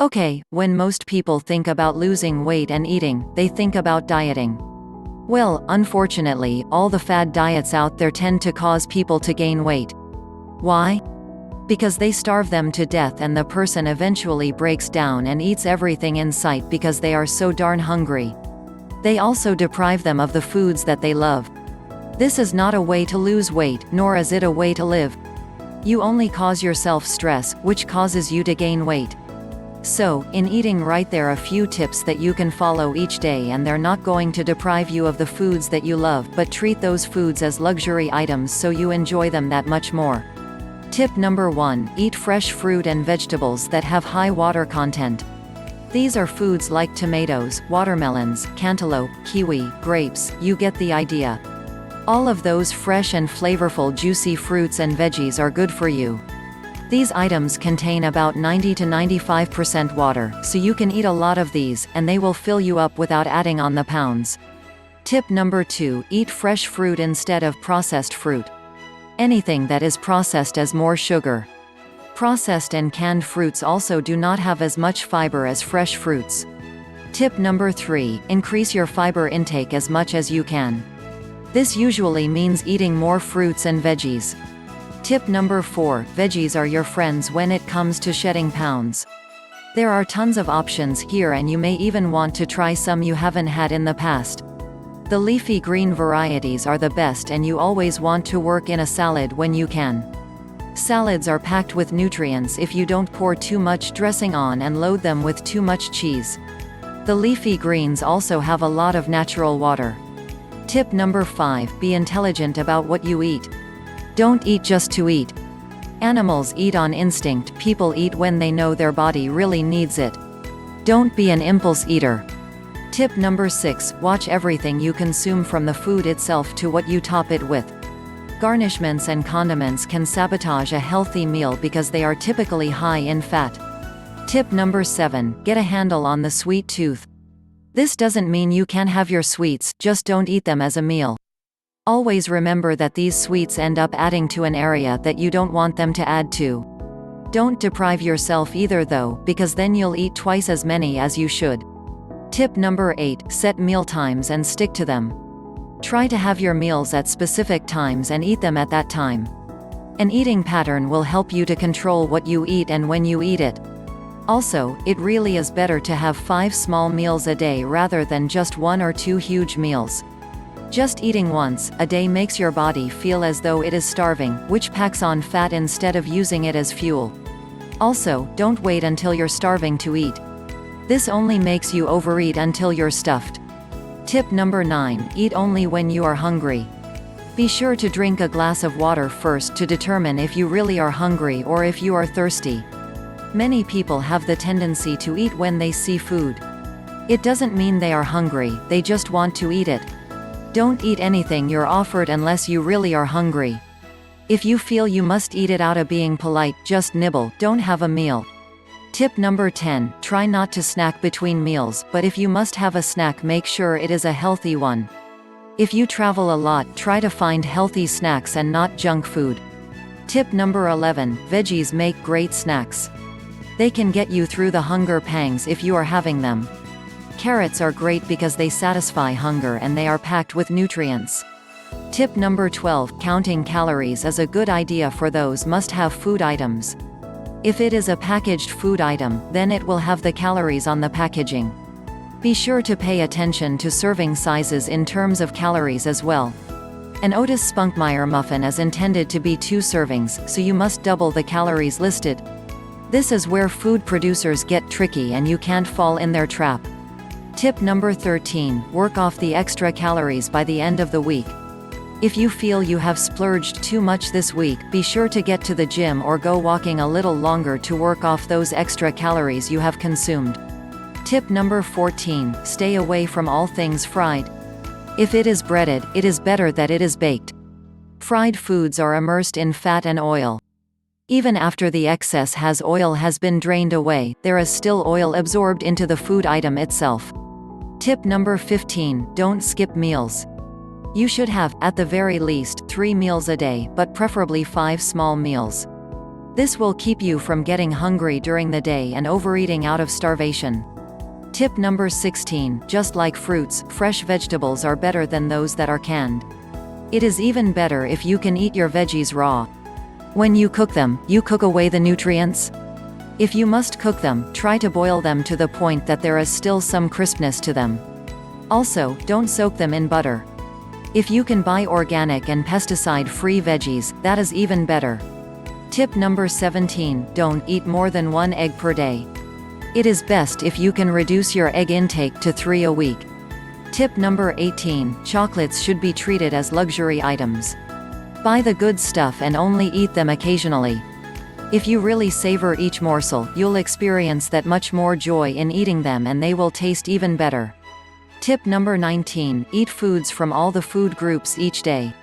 Okay, when most people think about losing weight and eating, they think about dieting. Well, unfortunately, all the fad diets out there tend to cause people to gain weight. Why? Because they starve them to death and the person eventually breaks down and eats everything in sight because they are so darn hungry. They also deprive them of the foods that they love. This is not a way to lose weight, nor is it a way to live. You only cause yourself stress, which causes you to gain weight. So, in eating right, there are a few tips that you can follow each day, and they're not going to deprive you of the foods that you love, but treat those foods as luxury items so you enjoy them that much more. Tip number 1: eat fresh fruit and vegetables that have high water content. These are foods like tomatoes, watermelons, cantaloupe, kiwi, grapes, you get the idea. All of those fresh and flavorful juicy fruits and veggies are good for you. These items contain about 90 to 95% water, so you can eat a lot of these, and they will fill you up without adding on the pounds. Tip number 2: eat fresh fruit instead of processed fruit. Anything that is processed has more sugar. Processed and canned fruits also do not have as much fiber as fresh fruits. Tip number 3: increase your fiber intake as much as you can. This usually means eating more fruits and veggies. Tip number 4: veggies are your friends when it comes to shedding pounds. There are tons of options here, and you may even want to try some you haven't had in the past. The leafy green varieties are the best, and you always want to work in a salad when you can. Salads are packed with nutrients if you don't pour too much dressing on and load them with too much cheese. The leafy greens also have a lot of natural water. Tip number 5: be intelligent about what you eat. Don't eat just to eat. Animals eat on instinct, people eat when they know their body really needs it. Don't be an impulse eater. Tip number 6: watch everything you consume, from the food itself to what you top it with. Garnishments and condiments can sabotage a healthy meal because they are typically high in fat. Tip number 7: get a handle on the sweet tooth. This doesn't mean you can't have your sweets, just don't eat them as a meal. Always remember that these sweets end up adding to an area that you don't want them to add to. Don't deprive yourself either though, because then you'll eat twice as many as you should. Tip number 8: set meal times and stick to them. Try to have your meals at specific times and eat them at that time. An eating pattern will help you to control what you eat and when you eat it. Also, it really is better to have 5 small meals a day rather than just 1 or 2 huge meals. Just eating once a day makes your body feel as though it is starving, which packs on fat instead of using it as fuel. Also, don't wait until you're starving to eat. This only makes you overeat until you're stuffed. Tip number 9: eat only when you are hungry. Be sure to drink a glass of water first to determine if you really are hungry or if you are thirsty. Many people have the tendency to eat when they see food. It doesn't mean they are hungry, they just want to eat it. Don't eat anything you're offered unless you really are hungry. If you feel you must eat it out of being polite, just nibble, don't have a meal. Tip number 10: try not to snack between meals, but if you must have a snack, make sure it is a healthy one. If you travel a lot, try to find healthy snacks and not junk food. Tip number 11: veggies make great snacks. They can get you through the hunger pangs if you are having them. Carrots are great because they satisfy hunger and they are packed with nutrients. Tip number 12: counting calories is a good idea for those must-have food items. If it is a packaged food item, then it will have the calories on the packaging. Be sure to pay attention to serving sizes in terms of calories as well. An Otis Spunkmeyer muffin is intended to be 2 servings, so you must double the calories listed. This is where food producers get tricky and you can't fall in their trap. Tip number 13: work off the extra calories by the end of the week. If you feel you have splurged too much this week, be sure to get to the gym or go walking a little longer to work off those extra calories you have consumed. Tip number 14: stay away from all things fried. If it is breaded, it is better that it is baked. Fried foods are immersed in fat and oil. Even after the excess oil has been drained away, there is still oil absorbed into the food item itself. Tip number 15: don't skip meals. You should have, at the very least, 3 meals a day, but preferably 5 small meals. This will keep you from getting hungry during the day and overeating out of starvation. Tip number 16. Just like fruits, fresh vegetables are better than those that are canned. It is even better if you can eat your veggies raw. When you cook them, you cook away the nutrients. If you must cook them, try to boil them to the point that there is still some crispness to them. Also, don't soak them in butter. If you can buy organic and pesticide-free veggies, that is even better. Tip number 17. Don't eat more than 1 egg per day. It is best if you can reduce your egg intake to 3 a week. Tip number 18. Chocolates should be treated as luxury items. Buy the good stuff and only eat them occasionally. If you really savor each morsel, you'll experience that much more joy in eating them and they will taste even better. Tip number 19. Eat foods from all the food groups each day.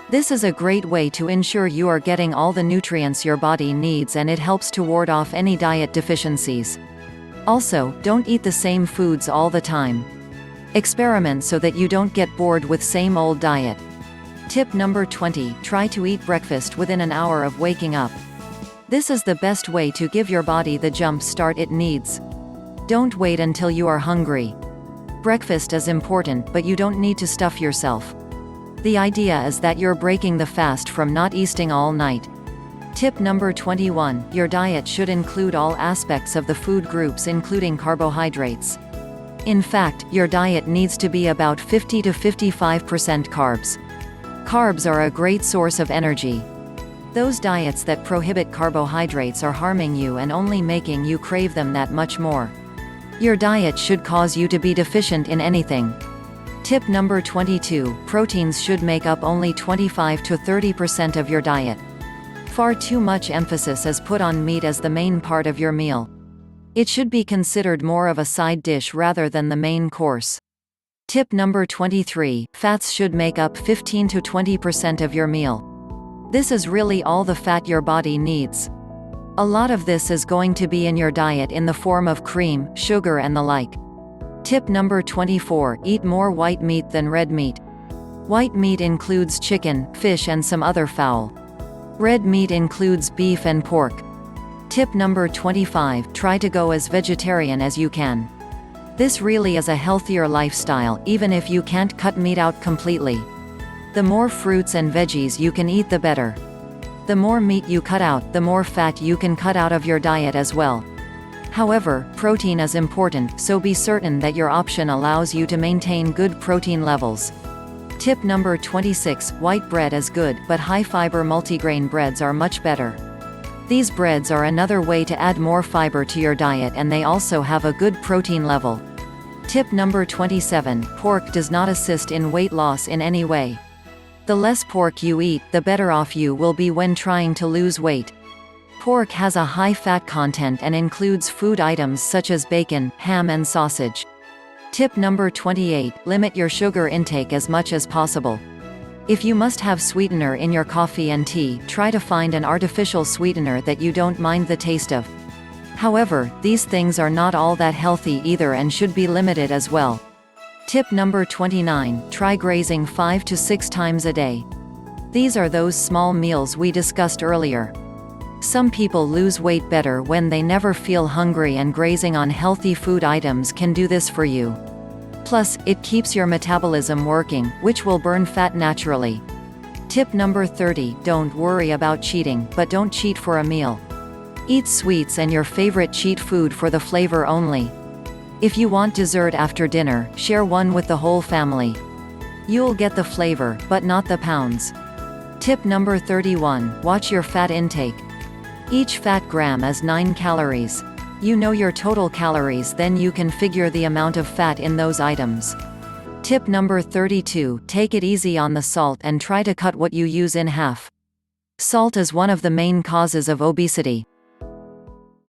This is a great way to ensure you are getting all the nutrients your body needs, and it helps to ward off any diet deficiencies. Also, don't eat the same foods all the time. Experiment so that you don't get bored with same old diet. Tip number 20. Try to eat breakfast within an hour of waking up. This is the best way to give your body the jump start it needs. Don't wait until you are hungry. Breakfast is important, but you don't need to stuff yourself. The idea is that you're breaking the fast from not eating all night. Tip number 21. Your diet should include all aspects of the food groups, including carbohydrates. In fact, your diet needs to be about 50 to 55% carbs. Carbs are a great source of energy. Those diets that prohibit carbohydrates are harming you and only making you crave them that much more. Your diet should cause you to be deficient in anything. Tip number 22. Proteins should make up only 25 to 30% of your diet. Far too much emphasis is put on meat as the main part of your meal. It should be considered more of a side dish rather than the main course. Tip number 23. Fats should make up 15 to 20% of your meal. This is really all the fat your body needs. A lot of this is going to be in your diet in the form of cream, sugar and the like. Tip number 24. Eat more white meat than red meat. White meat includes chicken, fish and some other fowl. Red meat includes beef and pork. Tip number 25. Try to go as vegetarian as you can. This really is a healthier lifestyle, even if you can't cut meat out completely. The more fruits and veggies you can eat, the better. The more meat you cut out, the more fat you can cut out of your diet as well. However, protein is important, so be certain that your option allows you to maintain good protein levels. Tip number 26. White bread is good, but high-fiber multigrain breads are much better. These breads are another way to add more fiber to your diet, and they also have a good protein level. Tip number 27. Pork does not assist in weight loss in any way. The less pork you eat, the better off you will be when trying to lose weight. Pork has a high fat content and includes food items such as bacon, ham and sausage. Tip number 28. Limit your sugar intake as much as possible. If you must have sweetener in your coffee and tea, try to find an artificial sweetener that you don't mind the taste of. However, these things are not all that healthy either and should be limited as well. Tip number 29. Try grazing 5 to 6 times a day. These are those small meals we discussed earlier. Some people lose weight better when they never feel hungry, and grazing on healthy food items can do this for you. Plus, it keeps your metabolism working, which will burn fat naturally. Tip number 30. Don't worry about cheating, but don't cheat for a meal. Eat sweets and your favorite cheat food for the flavor only. If you want dessert after dinner, share one with the whole family. You'll get the flavor, but not the pounds. Tip number 31. Watch your fat intake. Each fat gram is 9 calories. You know your total calories, then you can figure the amount of fat in those items. Tip number 32. Take it easy on the salt and try to cut what you use in half. Salt is one of the main causes of obesity.